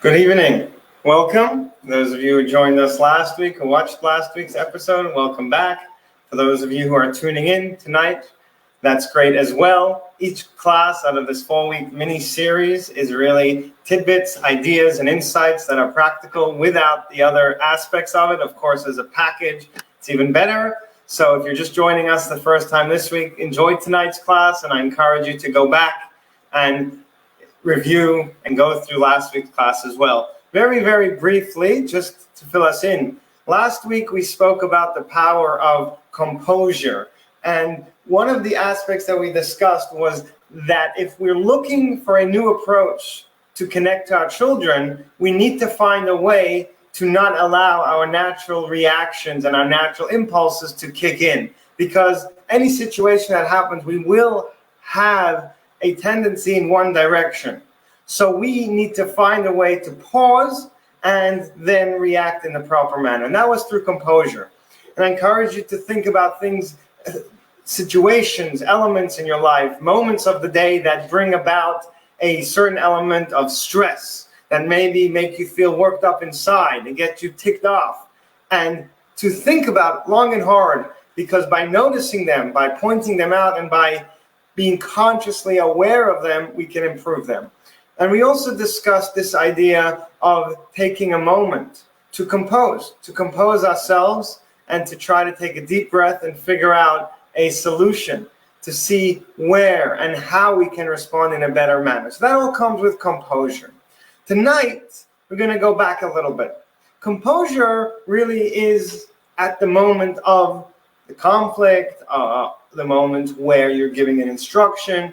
Good evening. Welcome. Those of you who joined us last week, who watched last week's episode, welcome back. For those of you who are tuning in tonight, that's great as well. Each class out of this 4-week mini-series is really tidbits, ideas, and insights that are practical without the other aspects of it. Of course, as a package, it's even better. So if you're just joining us the first time this week, enjoy tonight's class, and I encourage you to go back and review and go through last week's class as well. Very, very briefly, just to fill us in. Last week we spoke about the power of composure. And one of the aspects that we discussed was that if we're looking for a new approach to connect to our children, we need to find a way to not allow our natural reactions and our natural impulses to kick in. Because any situation that happens, we will have a tendency in one direction. So we need to find a way to pause and then react in the proper manner. And that was through composure. And I encourage you to think about things, situations, elements in your life, moments of the day that bring about a certain element of stress that maybe make you feel worked up inside and get you ticked off. And to think about long and hard, because by noticing them, by pointing them out, and by being consciously aware of them, we can improve them. And we also discussed this idea of taking a moment to compose ourselves and to try to take a deep breath and figure out a solution to see where and how we can respond in a better manner. So that all comes with composure. Tonight, we're going to go back a little bit. Composure really is at the moment of the conflict, the moment where you're giving an instruction,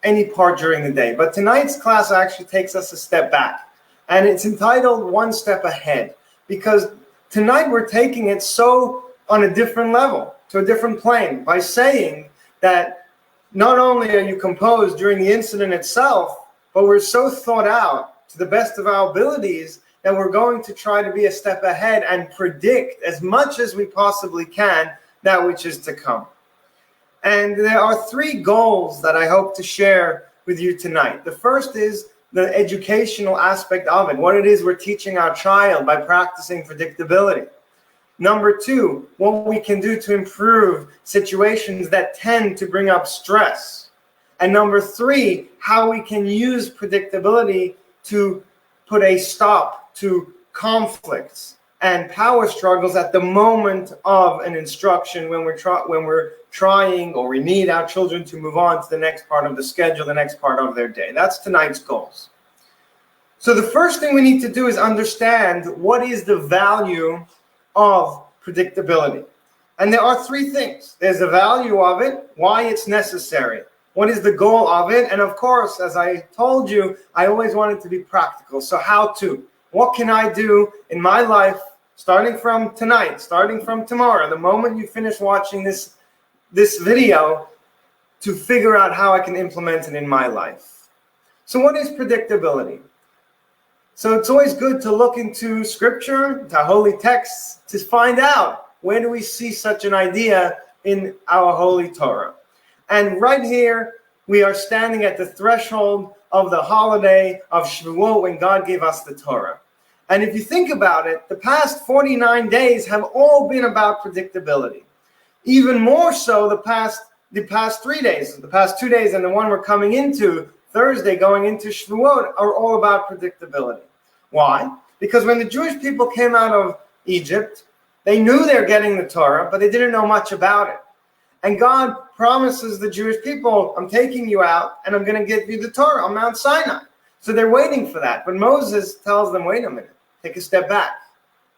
any part during the day. But tonight's class actually takes us a step back. And it's entitled One Step Ahead, because tonight we're taking it so on a different level, to a different plane, by saying that not only are you composed during the incident itself, but we're so thought out to the best of our abilities that we're going to try to be a step ahead and predict as much as we possibly can that which is to come. And there are 3 goals that I hope to share with you tonight. The first is the educational aspect of it, what it is we're teaching our child by practicing predictability. Number 2, what we can do to improve situations that tend to bring up stress. And number 3, how we can use predictability to put a stop to conflicts and power struggles at the moment of an instruction when we're trying, or we need our children to move on to the next part of the schedule, the next part of their day. That's tonight's goals. So the first thing we need to do is understand what is the value of predictability. And there are 3 things. There's the value of it, why it's necessary, what is the goal of it, and of course, as I told you, I always want it to be practical. So how to? What can I do in my life, starting from tonight, starting from tomorrow, the moment you finish watching this video, to figure out how I can implement it in my life? So what is predictability? So it's always good to look into scripture, to holy texts, to find out where do we see such an idea in our holy Torah. And right here, we are standing at the threshold of the holiday of Shavuot when God gave us the Torah. And if you think about it, the past 49 days have all been about predictability. Even more so the past 3 days, the past 2 days and the one we're coming into, Thursday going into Shavuot, are all about predictability. Why? Because when the Jewish people came out of Egypt, they knew they're getting the Torah, but they didn't know much about it. And God promises the Jewish people, I'm taking you out and I'm going to give you the Torah on Mount Sinai. So they're waiting for that. But Moses tells them, wait a minute, take a step back.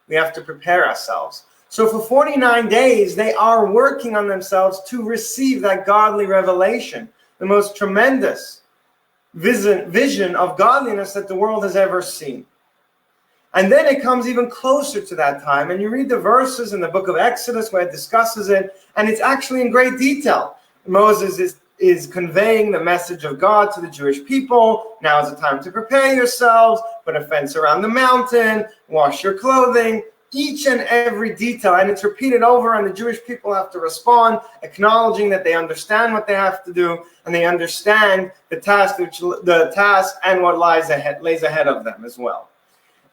We have to prepare ourselves. So for 49 days, they are working on themselves to receive that godly revelation, the most tremendous vision of godliness that the world has ever seen. And then it comes even closer to that time, and you read the verses in the book of Exodus where it discusses it, and it's actually in great detail. Moses is conveying the message of God to the Jewish people. Now is the time to prepare yourselves, put a fence around the mountain, wash your clothing, each and every detail. And it's repeated over, and the Jewish people have to respond, acknowledging that they understand what they have to do, and they understand the task and what lays ahead of them as well.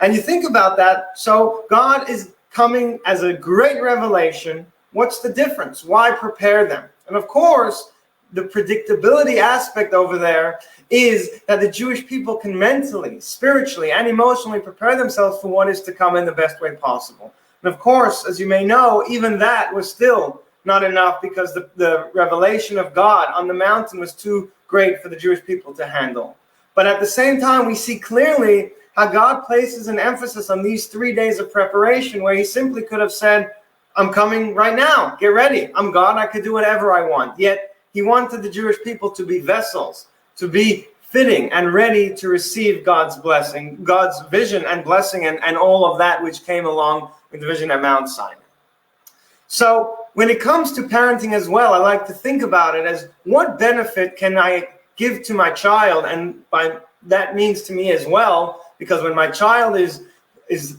And you think about that, so God is coming as a great revelation. What's the difference? Why prepare them? And of course, the predictability aspect over there is that the Jewish people can mentally, spiritually, and emotionally prepare themselves for what is to come in the best way possible. And of course, as you may know, even that was still not enough, because the revelation of God on the mountain was too great for the Jewish people to handle. But at the same time, we see clearly how God places an emphasis on these 3 days of preparation, where he simply could have said, I'm coming right now, get ready. I'm God, I could do whatever I want. Yet he wanted the Jewish people to be vessels, to be fitting and ready to receive God's blessing, God's vision and blessing, and all of that which came along with the vision at Mount Sinai. So when it comes to parenting as well, I like to think about it as, what benefit can I give to my child? And by that means to me as well, because when my child is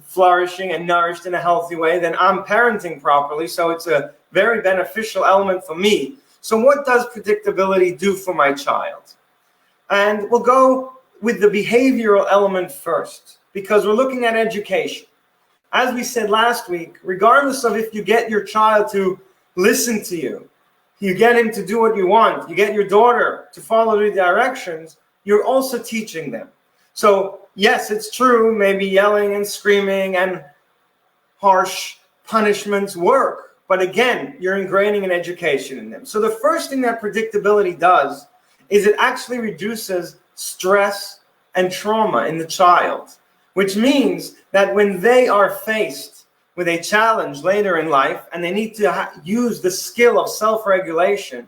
flourishing and nourished in a healthy way, then I'm parenting properly. So it's a very beneficial element for me. So what does predictability do for my child? And we'll go with the behavioral element first, because we're looking at education. As we said last week, regardless of if you get your child to listen to you, you get him to do what you want, you get your daughter to follow the directions, you're also teaching them. So yes, it's true, maybe yelling and screaming and harsh punishments work. But again, you're ingraining an education in them. So the first thing that predictability does is it actually reduces stress and trauma in the child, which means that when they are faced with a challenge later in life and they need to use the skill of self-regulation,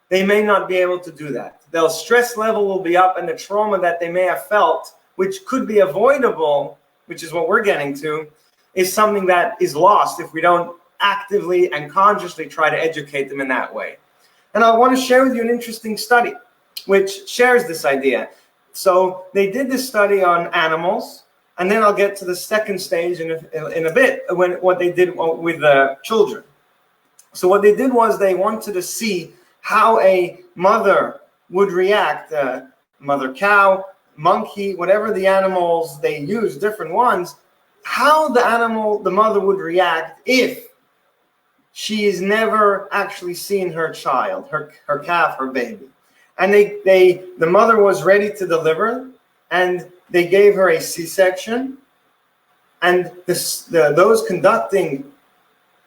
they may not be able to do that. Their stress level will be up, and the trauma that they may have felt, which could be avoidable, which is what we're getting to, is something that is lost if we don't actively and consciously try to educate them in that way. And I want to share with you an interesting study which shares this idea. So they did this study on animals, and then I'll get to the second stage in a bit, what they did with the children. So what they did was they wanted to see how a mother would react, mother cow, monkey, whatever the animals they use, different ones, how the mother would react if she has never actually seen her child, her calf, her baby. And the mother was ready to deliver, and they gave her a C-section. And those conducting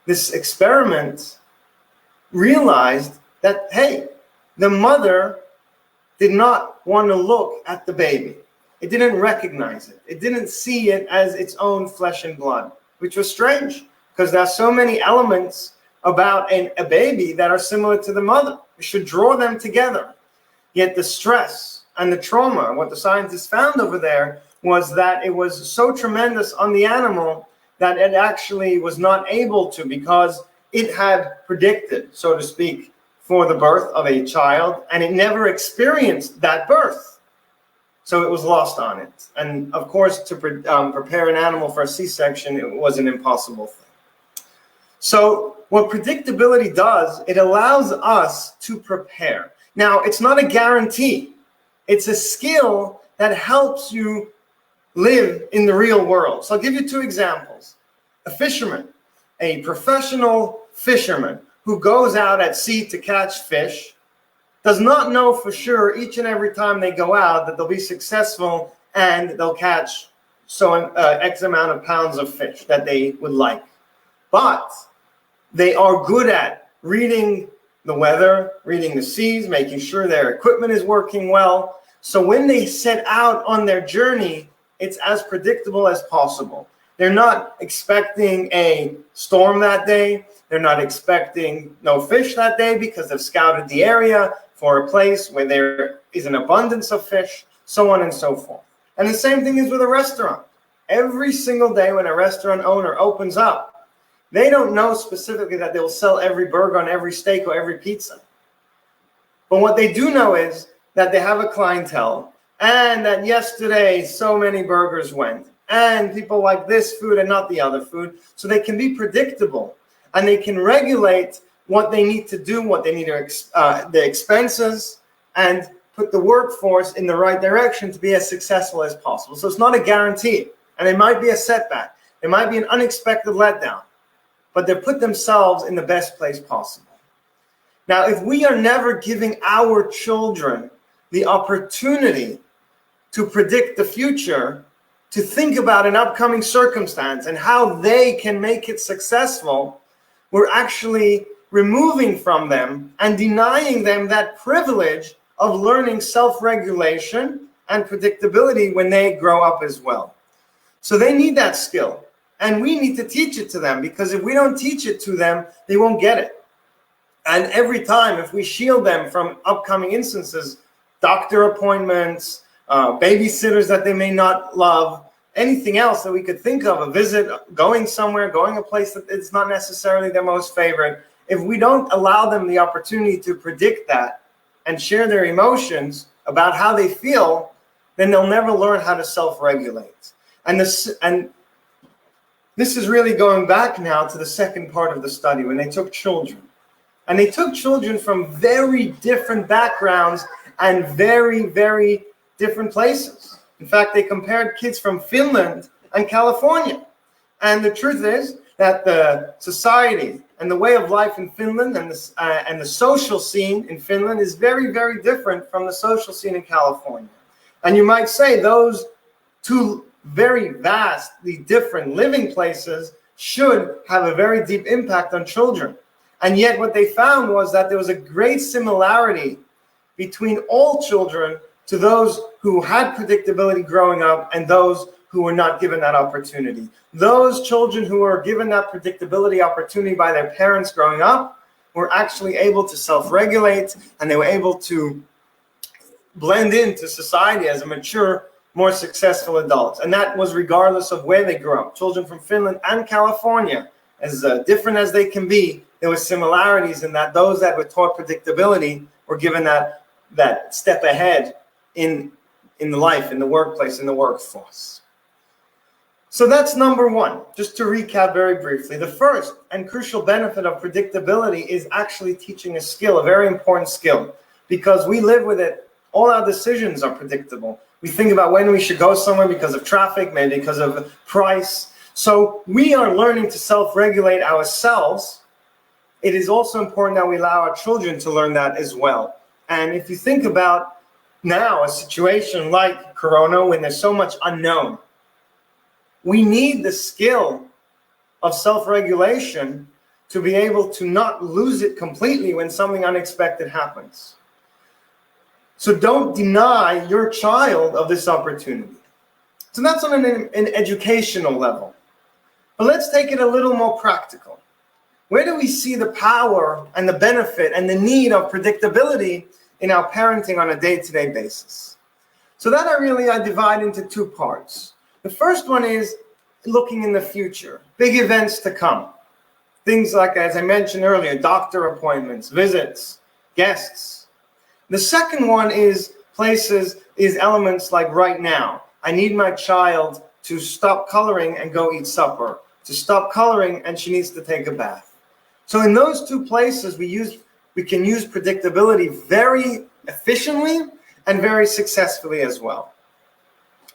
this experiment realized that, hey, the mother did not want to look at the baby. It didn't recognize it. It didn't see it as its own flesh and blood, which was strange, because there are so many elements about a baby that are similar to the mother. We should draw them together. Yet the stress and the trauma, what the scientists found over there, was that it was so tremendous on the animal that it actually was not able to, because it had predicted, so to speak, for the birth of a child, and it never experienced that birth. So it was lost on it. And of course, to prepare an animal for a C-section, it was an impossible thing. So what predictability does, it allows us to prepare. Now, it's not a guarantee. It's a skill that helps you live in the real world. So I'll give you two examples. A fisherman, a professional fisherman who goes out at sea to catch fish, does not know for sure each and every time they go out that they'll be successful and they'll catch X amount of pounds of fish that they would like. But they are good at reading the weather, reading the seas, making sure their equipment is working well. So when they set out on their journey, it's as predictable as possible. They're not expecting a storm that day. They're not expecting no fish that day because they've scouted the area for a place where there is an abundance of fish, so on and so forth. And the same thing is with a restaurant. Every single day when a restaurant owner opens up, they don't know specifically that they'll sell every burger on every steak or every pizza. But what they do know is that they have a clientele, and that yesterday so many burgers went, and people like this food and not the other food. So they can be predictable, and they can regulate what they need to do, what they need to, the expenses, and put the workforce in the right direction to be as successful as possible. So it's not a guarantee. And it might be a setback. It might be an unexpected letdown. But they put themselves in the best place possible. Now, if we are never giving our children the opportunity to predict the future, to think about an upcoming circumstance and how they can make it successful, we're actually removing from them and denying them that privilege of learning self-regulation and predictability when they grow up as well. So they need that skill, and we need to teach it to them, because if we don't teach it to them, they won't get it. And every time, if we shield them from upcoming instances, doctor appointments, babysitters that they may not love, anything else that we could think of, a visit, going somewhere, going a place that it's not necessarily their most favorite, if we don't allow them the opportunity to predict that and share their emotions about how they feel, then they'll never learn how to self-regulate. And this is really going back now to the second part of the study, when they took children. And they took children from very different backgrounds and very, very different places. In fact, they compared kids from Finland and California. And the truth is that the society and the way of life in Finland and the social scene in Finland is very, very different from the social scene in California. And you might say those two very vastly different living places should have a very deep impact on children. And yet what they found was that there was a great similarity between all children to those who had predictability growing up and those who were not given that opportunity. Those children who were given that predictability opportunity by their parents growing up were actually able to self-regulate, and they were able to blend into society as a mature, more successful adult. And that was regardless of where they grew up. Children from Finland and California, as different as they can be, there were similarities in that those that were taught predictability were given that step ahead in the life, in the workplace, in the workforce. So that's number one. Just to recap very briefly, the first and crucial benefit of predictability is actually teaching a skill, a very important skill, because we live with it. All our decisions are predictable. We think about when we should go somewhere because of traffic, maybe because of price. So we are learning to self-regulate ourselves. It is also important that we allow our children to learn that as well. And if you think about now a situation like Corona, when there's so much unknown, we need the skill of self-regulation to be able to not lose it completely when something unexpected happens. So don't deny your child of this opportunity. So that's on an educational level. But let's take it a little more practical. Where do we see the power and the benefit and the need of predictability in our parenting on a day-to-day basis? So that I divide into two parts. The first one is looking in the future, big events to come. Things like, as I mentioned earlier, doctor appointments, visits, guests. The second one is elements like right now. I need my child to stop coloring and go eat supper, to stop coloring and she needs to take a bath. So in those two places, we can use predictability very efficiently and very successfully as well.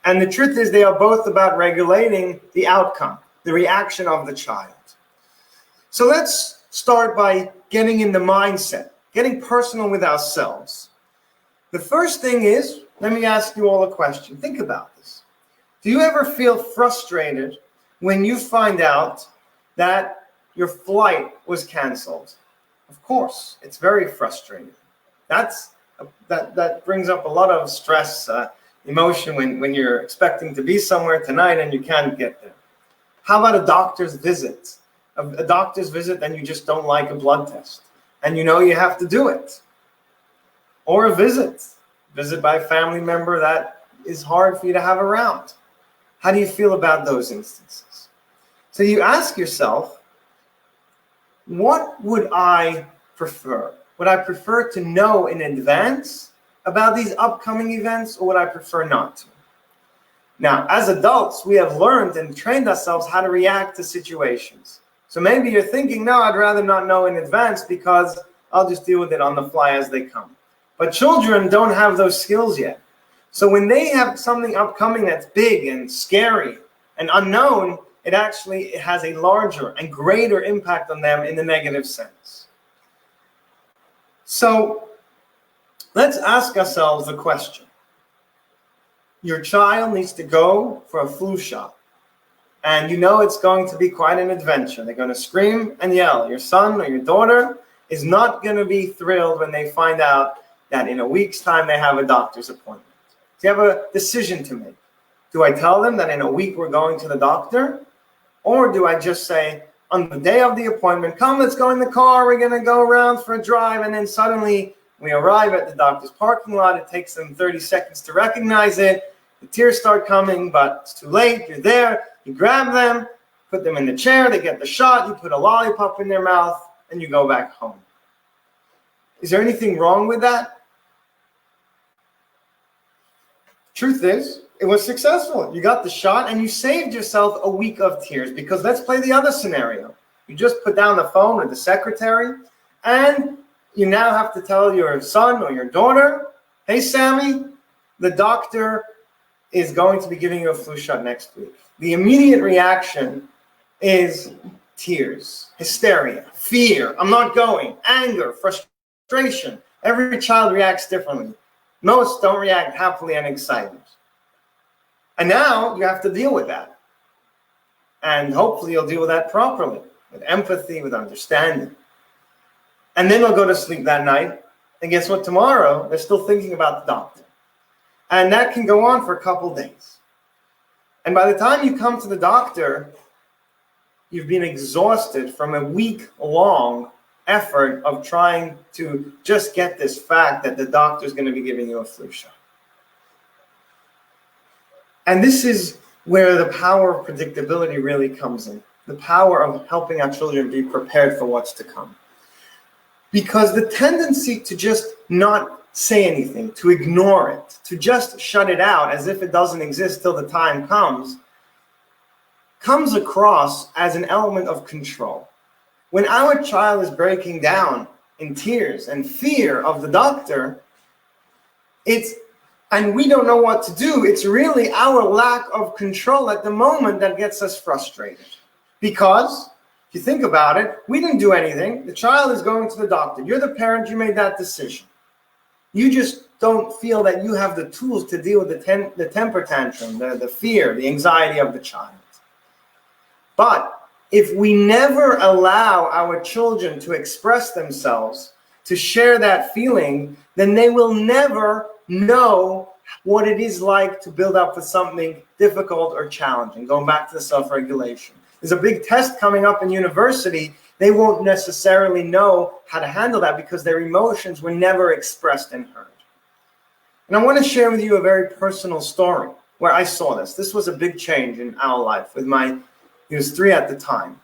And the truth is they are both about regulating the outcome, the reaction of the child. So let's start by getting in the mindset, getting personal with ourselves. The first thing is, let me ask you all a question. Think about this. Do you ever feel frustrated when you find out that your flight was canceled? Of course, it's very frustrating. That brings up a lot of stress, emotion when you're expecting to be somewhere tonight and you can't get there. How about a doctor's visit? A doctor's visit and you just don't like a blood test and you know you have to do it. Or a visit by a family member that is hard for you to have around. How do you feel about those instances? So you ask yourself, what would I prefer? Would I prefer to know in advance about these upcoming events, or would I prefer not to? Now, as adults, we have learned and trained ourselves how to react to situations. So maybe you're thinking, no, I'd rather not know in advance because I'll just deal with it on the fly as they come. But children don't have those skills yet. So when they have something upcoming that's big and scary and unknown, it has a larger and greater impact on them in the negative sense. So let's ask ourselves the question. Your child needs to go for a flu shot, and you know it's going to be quite an adventure. They're going to scream and yell. Your son or your daughter is not going to be thrilled when they find out that in a week's time they have a doctor's appointment. So you have a decision to make. Do I tell them that in a week we're going to the doctor? Or do I just say, on the day of the appointment, come, let's go in the car, we're going to go around for a drive, and then suddenly we arrive at the doctor's parking lot. It takes them 30 seconds to recognize it. The tears start coming, but it's too late. You're there. You grab them, put them in the chair. They get the shot. You put a lollipop in their mouth, and you go back home. Is there anything wrong with that? Truth is, it was successful. You got the shot, and you saved yourself a week of tears. Because let's play the other scenario. You just put down the phone with the secretary, and you now have to tell your son or your daughter, hey, Sammy, the doctor is going to be giving you a flu shot next week. The immediate reaction is tears, hysteria, fear, I'm not going, anger, frustration. Every child reacts differently. Most don't react happily and excited. And now you have to deal with that. And hopefully you'll deal with that properly, with empathy, with understanding. And then they'll go to sleep that night. And guess what? Tomorrow, they're still thinking about the doctor. And that can go on for a couple days. And by the time you come to the doctor, you've been exhausted from a week-long effort of trying to just get this fact that the doctor's going to be giving you a flu shot. And this is where the power of predictability really comes in. The power of helping our children be prepared for what's to come. Because the tendency to just not say anything, to ignore it, to just shut it out as if it doesn't exist till the time comes across as an element of control. When our child is breaking down in tears and fear of the doctor, and we don't know what to do, it's really our lack of control at the moment that gets us frustrated. Because if you think about it, we didn't do anything. The child is going to the doctor. You're the parent, you made that decision. You just don't feel that you have the tools to deal with the temper tantrum, the fear, the anxiety of the child. But if we never allow our children to express themselves, to share that feeling, then they will never know what it is like to build up for something difficult or challenging. Going back to the self-regulation. There's a big test coming up in university. They won't necessarily know how to handle that because their emotions were never expressed and heard. And I want to share with you a very personal story where I saw this. This was a big change in our life with he was 3 at the time.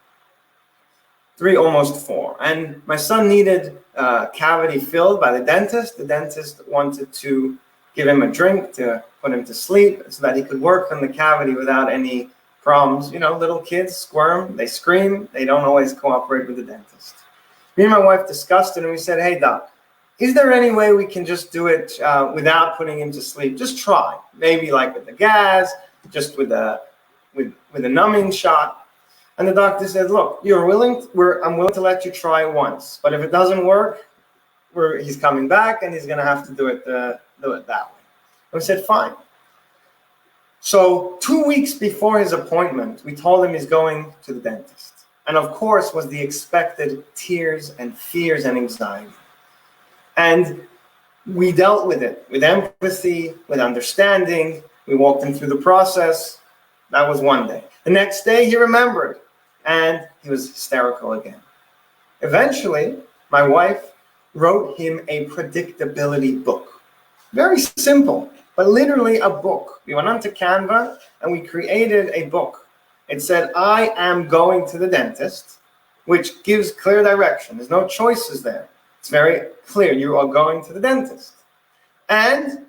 3, almost 4. And my son needed a cavity filled by the dentist. The dentist wanted to give him a drink to put him to sleep so that he could work on the cavity without any problems. You know, little kids squirm, they scream, they don't always cooperate with the dentist. Me and my wife discussed it and we said, hey, doc, is there any way we can just do it without putting him to sleep? Just try. Maybe like with the gas, just with a numbing shot. And the doctor said, look, I'm willing to let you try once. But if it doesn't work, he's coming back and he's going to have to do it that way. And we said, fine. So 2 weeks before his appointment, we told him he's going to the dentist. And of course was the expected tears and fears and anxiety. And we dealt with it with empathy, with understanding. We walked him through the process. That was one day. The next day he remembered and he was hysterical again. Eventually, my wife wrote him a predictability book. Very simple, but literally a book. We went onto Canva and we created a book. It said, I am going to the dentist, which gives clear direction. There's no choices there. It's very clear. You are going to the dentist. And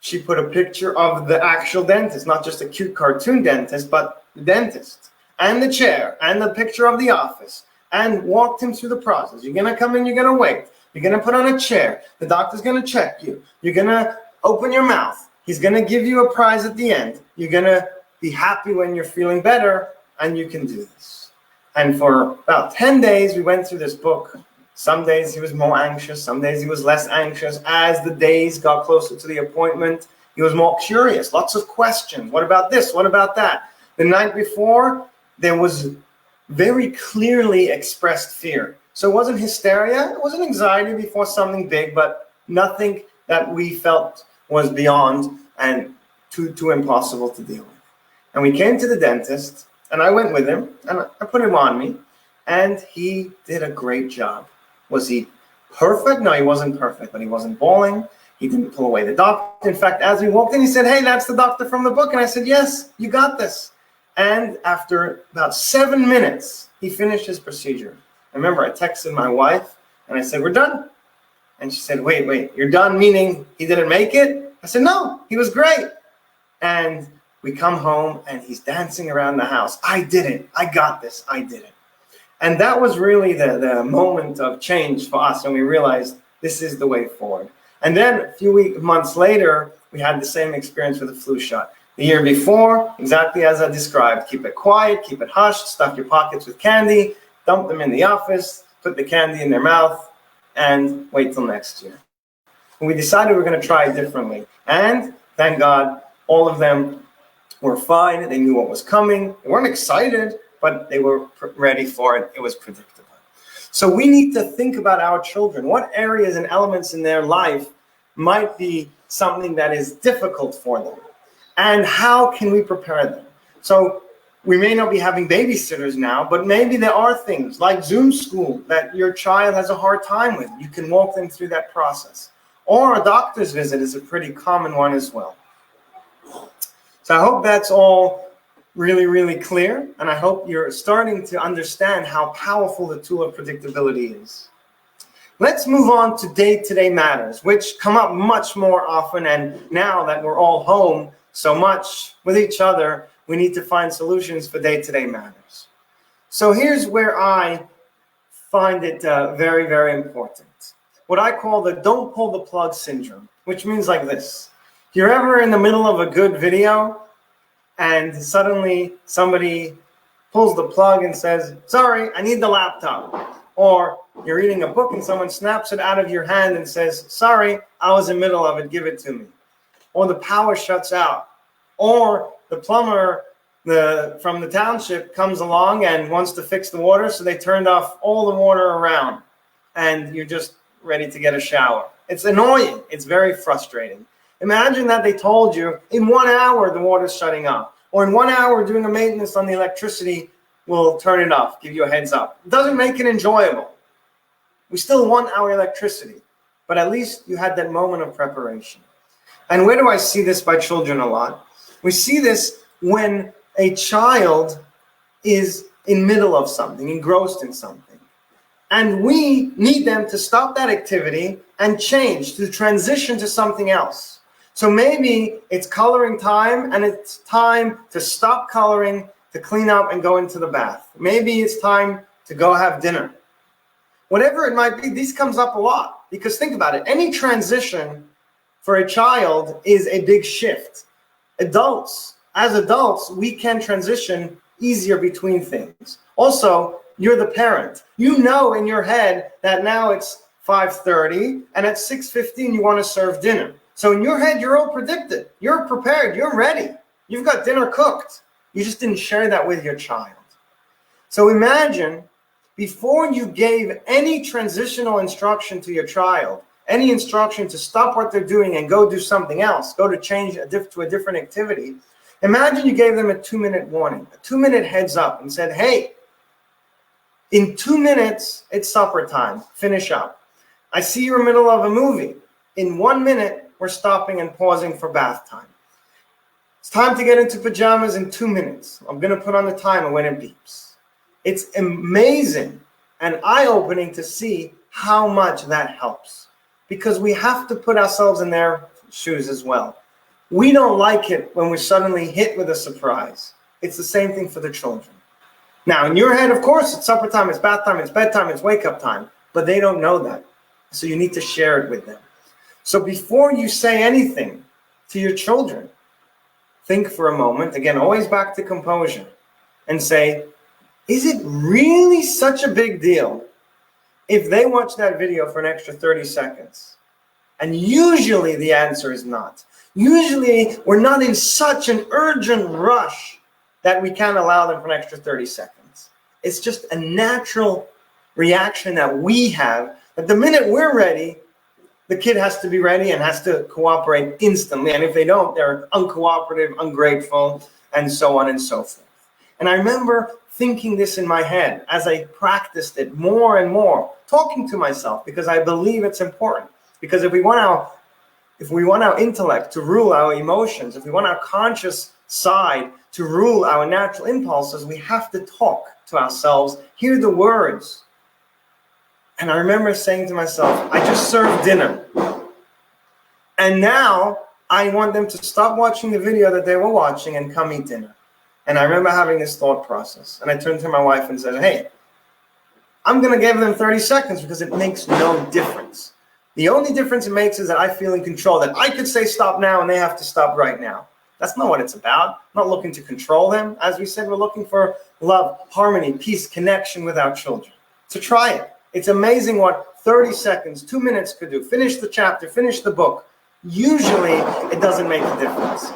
she put a picture of the actual dentist, not just a cute cartoon dentist, but the dentist and the chair and the picture of the office, and walked him through the process. You're going to come in, you're going to wait. You're going to put on a chair. The doctor's going to check you. You're going to open your mouth. He's going to give you a prize at the end. You're going to be happy when you're feeling better, and you can do this. And for about 10 days, we went through this book. Some days he was more anxious, some days he was less anxious. As the days got closer to the appointment, he was more curious, lots of questions. What about this? What about that? The night before, there was very clearly expressed fear. So it wasn't hysteria, it wasn't anxiety before something big, but nothing that we felt was beyond and too impossible to deal with. And we came to the dentist, and I went with him, and I put him on me, and he did a great job. Was he perfect? No, he wasn't perfect, but he wasn't bawling. He didn't pull away the doctor. In fact, as we walked in, he said, "Hey, that's the doctor from the book." And I said, "Yes, you got this." And after about 7 minutes, he finished his procedure. I remember I texted my wife, and I said, "We're done." And she said, wait, you're done, meaning he didn't make it? I said, "No, he was great." And we come home, and he's dancing around the house. "I did it. I got this. I did it." And that was really the moment of change for us, and we realized this is the way forward. And then a few months later, we had the same experience with the flu shot. The year before, exactly as I described, keep it quiet, keep it hushed, stuff your pockets with candy, dump them in the office, put the candy in their mouth, and wait till next year. And we decided we're going to try it differently. And thank God, all of them were fine. They knew what was coming. They weren't excited, but they were ready for it. It was predictable. So we need to think about our children. What areas and elements in their life might be something that is difficult for them? And how can we prepare them? So we may not be having babysitters now, but maybe there are things like Zoom school that your child has a hard time with. You can walk them through that process. Or a doctor's visit is a pretty common one as well. So I hope that's all really, really clear, and I hope you're starting to understand how powerful the tool of predictability is. Let's move on to day-to-day matters, which come up much more often, and now that we're all home so much with each other, we need to find solutions for day-to-day matters. So here's where I find it very, very important. What I call the don't pull the plug syndrome, which means like this. If you're ever in the middle of a good video, and suddenly somebody pulls the plug and says, "Sorry, I need the laptop." Or you're reading a book and someone snaps it out of your hand and says, "Sorry, I was in the middle of it, give it to me." Or the power shuts out. Or the plumber from the township comes along and wants to fix the water, so they turned off all the water around, and you're just ready to get a shower. It's annoying. It's very frustrating. Imagine that they told you in 1 hour the water's shutting off, or in 1 hour doing a maintenance on the electricity will turn it off, give you a heads up. It doesn't make it enjoyable. We still want our electricity, but at least you had that moment of preparation. And where do I see this by children a lot? We see this when a child is in middle of something, engrossed in something. And we need them to stop that activity and change, to transition to something else. So maybe it's coloring time, and it's time to stop coloring, to clean up and go into the bath. Maybe it's time to go have dinner. Whatever it might be, this comes up a lot. Because think about it, any transition for a child is a big shift. As adults, we can transition easier between things. Also, you're the parent. You know in your head that now it's 5:30, and at 6:15 you want to serve dinner. So in your head, you're all predicted. You're prepared. You're ready. You've got dinner cooked. You just didn't share that with your child. So imagine, before you gave any transitional instruction to your child, any instruction to stop what they're doing and go do something else, go to change to a different activity, imagine you gave them a 2-minute warning, a 2-minute heads up, and said, "Hey, in 2 minutes, it's supper time. Finish up. I see you're in the middle of a movie. In 1 minute, we're stopping and pausing for bath time. It's time to get into pajamas in 2 minutes. I'm going to put on the timer when it beeps." It's amazing and eye-opening to see how much that helps, because we have to put ourselves in their shoes as well. We don't like it when we're suddenly hit with a surprise. It's the same thing for the children. Now, in your head, of course, it's supper time, it's bath time, it's bedtime, it's wake-up time, but they don't know that. So you need to share it with them. So before you say anything to your children, think for a moment, again, always back to composure, and say, is it really such a big deal if they watch that video for an extra 30 seconds? And usually the answer is not. Usually we're not in such an urgent rush that we can't allow them for an extra 30 seconds. It's just a natural reaction that we have, that the minute we're ready, the kid has to be ready and has to cooperate instantly. And if they don't, they're uncooperative, ungrateful, and so on and so forth. And I remember thinking this in my head as I practiced it more and more, talking to myself, because I believe it's important. Because if we want our intellect to rule our emotions, if we want our conscious side to rule our natural impulses, we have to talk to ourselves, hear the words. And I remember saying to myself, I just served dinner. And now I want them to stop watching the video that they were watching and come eat dinner. And I remember having this thought process. And I turned to my wife and said, hey, I'm going to give them 30 seconds because it makes no difference. The only difference it makes is that I feel in control, that I could say stop now and they have to stop right now. That's not what it's about. I'm not looking to control them. As we said, we're looking for love, harmony, peace, connection with our children. So try it. It's amazing what 30 seconds, 2 minutes could do. Finish the chapter, finish the book. Usually it doesn't make a difference.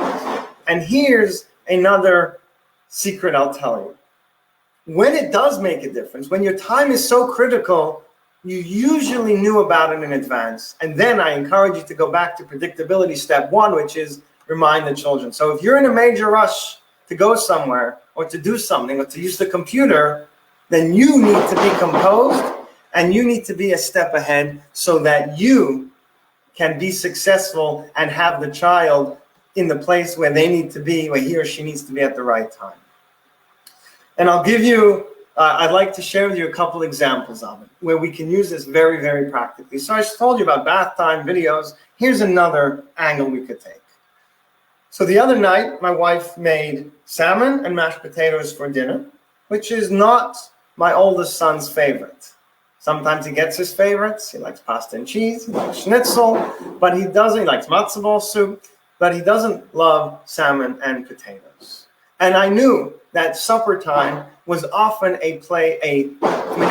And here's another secret I'll tell you. When it does make a difference, when your time is so critical, you usually knew about it in advance. And then I encourage you to go back to predictability step 1, which is remind the children. So if you're in a major rush to go somewhere or to do something or to use the computer, then you need to be composed and you need to be a step ahead so that you can be successful and have the child in the place where they need to be, where he or she needs to be at the right time. And I'll give you, I'd like to share with you a couple examples of it where we can use this very, very practically. So I just told you about bath time videos. Here's another angle we could take. So the other night, my wife made salmon and mashed potatoes for dinner, which is not my oldest son's favorite. Sometimes he gets his favorites. He likes pasta and cheese, he likes schnitzel, but he likes matzo ball soup, but he doesn't love salmon and potatoes. And I knew that supper time was often an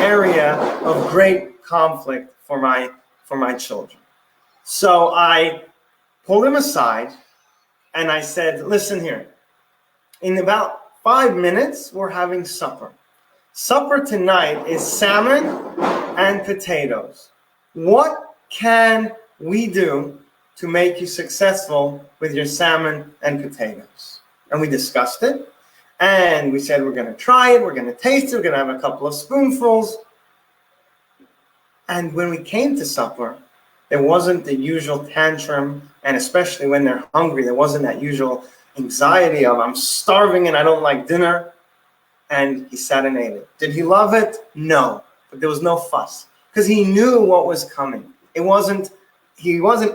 area of great conflict for my children. So I pulled him aside and I said, listen here, in about 5 minutes, we're having supper. Supper tonight is salmon and potatoes. What can we do to make you successful with your salmon and potatoes? And we discussed it. And we said, we're going to try it. We're going to taste it. We're going to have a couple of spoonfuls. And when we came to supper, there wasn't the usual tantrum. And especially when they're hungry, there wasn't that usual anxiety of, I'm starving and I don't like dinner. And he sat and ate it. Did he love it? No. But there was no fuss. Because he knew what was coming. He wasn't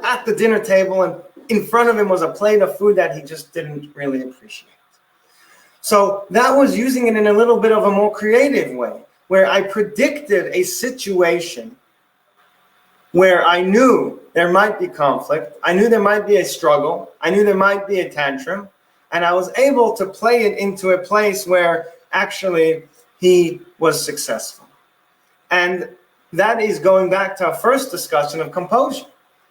at the dinner table and in front of him was a plate of food that he just didn't really appreciate. So that was using it in a little bit of a more creative way, where I predicted a situation where I knew there might be conflict, I knew there might be a struggle, I knew there might be a tantrum, and I was able to play it into a place where actually he was successful. And that is going back to our first discussion of composure.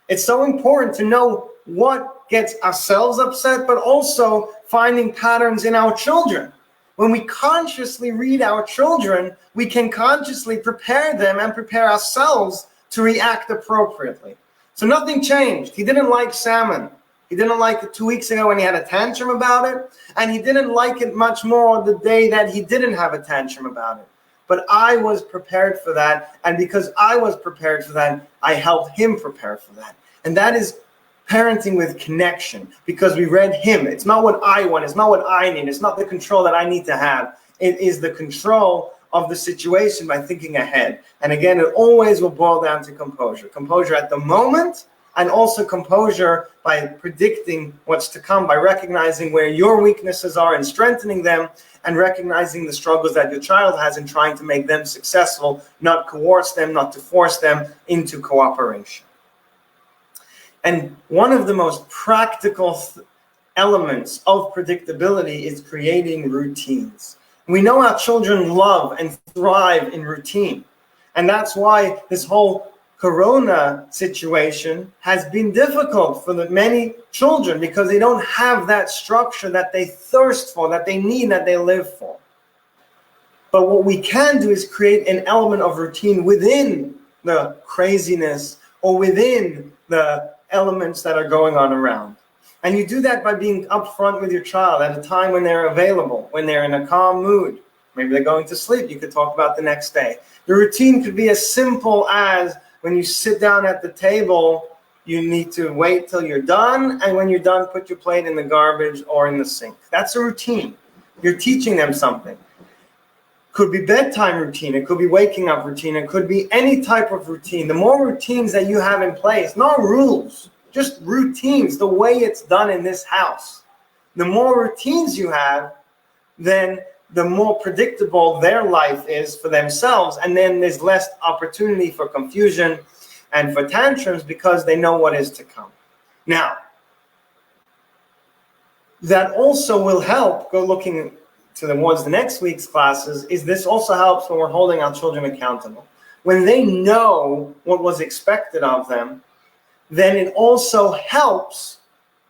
It's so important to know what gets ourselves upset, but also finding patterns in our children. When we consciously read our children, we can consciously prepare them and prepare ourselves to react appropriately. So nothing changed. He didn't like salmon. He didn't like it 2 weeks ago when he had a tantrum about it, and he didn't like it much more the day that he didn't have a tantrum about it. But I was prepared for that, and because I was prepared for that, I helped him prepare for that. And that is parenting with connection, because we read him. It's not what I want. It's not what I need. It's not the control that I need to have. It is the control of the situation by thinking ahead. And again, it always will boil down to composure. Composure at the moment, and also composure by predicting what's to come, by recognizing where your weaknesses are and strengthening them, and recognizing the struggles that your child has and trying to make them successful, not coerce them, not to force them into cooperation. And one of the most practical elements of predictability is creating routines. We know our children love and thrive in routine. And that's why this whole Corona situation has been difficult for the many children, because they don't have that structure that they thirst for, that they need, that they live for. But what we can do is create an element of routine within the craziness or within the elements that are going on around. And you do that by being upfront with your child at a time when they're available, when they're in a calm mood. Maybe they're going to sleep. You could talk about the next day. The routine could be as simple as when you sit down at the table, you need to wait till you're done. And when you're done, put your plate in the garbage or in the sink. That's a routine. You're teaching them something. Could be bedtime routine. It could be waking up routine. It could be any type of routine. The more routines that you have in place, not rules, just routines, the way it's done in this house. The more routines you have, then the more predictable their life is for themselves. And then there's less opportunity for confusion and for tantrums, because they know what is to come. Now, that also will help, go looking towards the next week's classes, is this also helps when we're holding our children accountable. When they know what was expected of them, then it also helps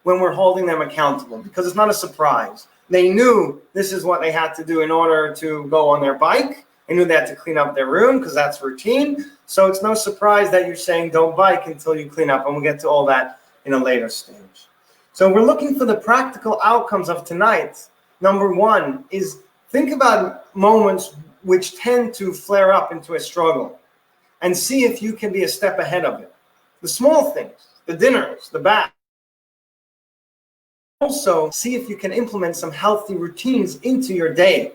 when we're holding them accountable, because it's not a surprise. They knew this is what they had to do in order to go on their bike. They knew they had to clean up their room because that's routine. So it's no surprise that you're saying don't bike until you clean up, and we'll get to all that in a later stage. So we're looking for the practical outcomes of tonight. Number one is think about moments which tend to flare up into a struggle and see if you can be a step ahead of it. The small things, the dinners, the bath. Also, see if you can implement some healthy routines into your day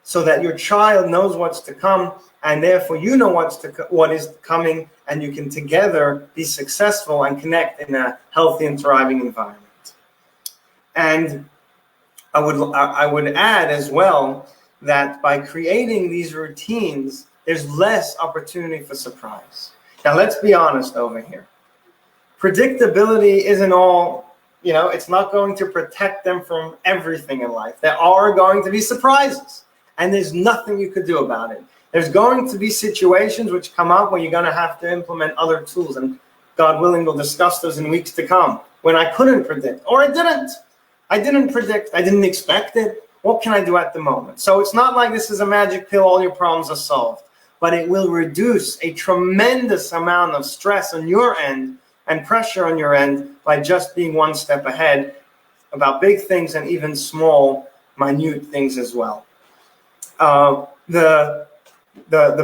so that your child knows what's to come, and therefore you know what is coming, and you can together be successful and connect in a healthy and thriving environment. And I would add as well that by creating these routines, there's less opportunity for surprise. Now, let's be honest over here. Predictability isn't all, it's not going to protect them from everything in life. There are going to be surprises, and there's nothing you could do about it. There's going to be situations which come up where you're going to have to implement other tools, and God willing, we'll discuss those in weeks to come, when I couldn't predict, or I didn't predict, I didn't expect it. What can I do at the moment? So it's not like this is a magic pill, all your problems are solved, but it will reduce a tremendous amount of stress on your end and pressure on your end by just being one step ahead about big things and even small, minute things as well. The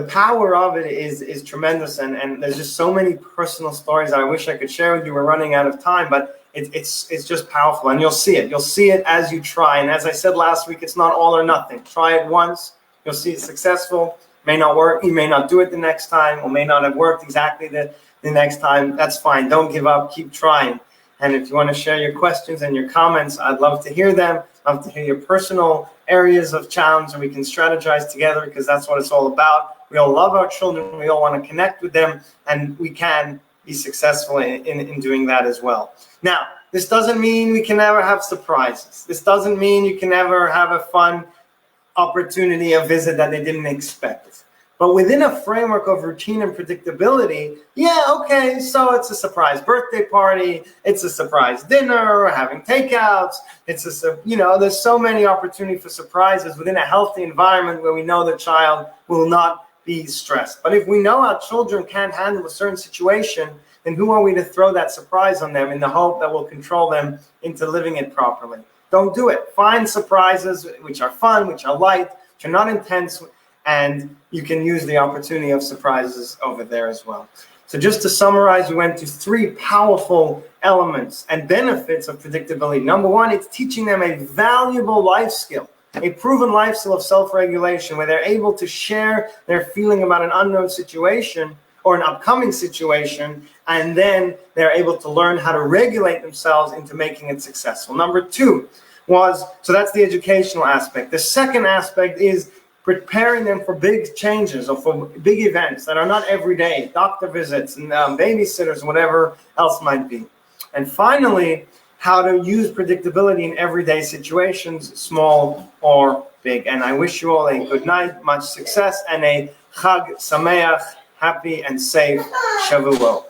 power of it is tremendous, and there's just so many personal stories I wish I could share with you. We're running out of time, but it's just powerful, and you'll see it. You'll see it as you try, and as I said last week, it's not all or nothing. Try it once, you'll see it's successful. May not work, you may not do it the next time, or may not have worked exactly the next time. That's fine. Don't give up. Keep trying. And if you want to share your questions and your comments, I'd love to hear them. I'd love to hear your personal areas of challenge, and we can strategize together, because that's what it's all about. We all love our children. We all want to connect with them, and we can be successful in doing that as well. Now, this doesn't mean we can never have surprises. This doesn't mean you can never have a fun opportunity, a visit that they didn't expect. But within a framework of routine and predictability, okay, so it's a surprise birthday party, it's a surprise dinner, having takeouts, there's so many opportunities for surprises within a healthy environment where we know the child will not be stressed. But if we know our children can't handle a certain situation, then who are we to throw that surprise on them in the hope that we'll control them into living it properly? Don't do it. Find surprises which are fun, which are light, which are not intense, and you can use the opportunity of surprises over there as well. So just to summarize, we went to 3 powerful elements and benefits of predictability. Number 1, it's teaching them a valuable life skill, a proven life skill of self-regulation, where they're able to share their feeling about an unknown situation or an upcoming situation, and then they're able to learn how to regulate themselves into making it successful. Number 2 so that's the educational aspect. The second aspect is preparing them for big changes or for big events that are not every day, doctor visits and babysitters, whatever else might be. And finally, how to use predictability in everyday situations, small or big. And I wish you all a good night, much success, and a Chag Sameach, happy and safe Shavuot.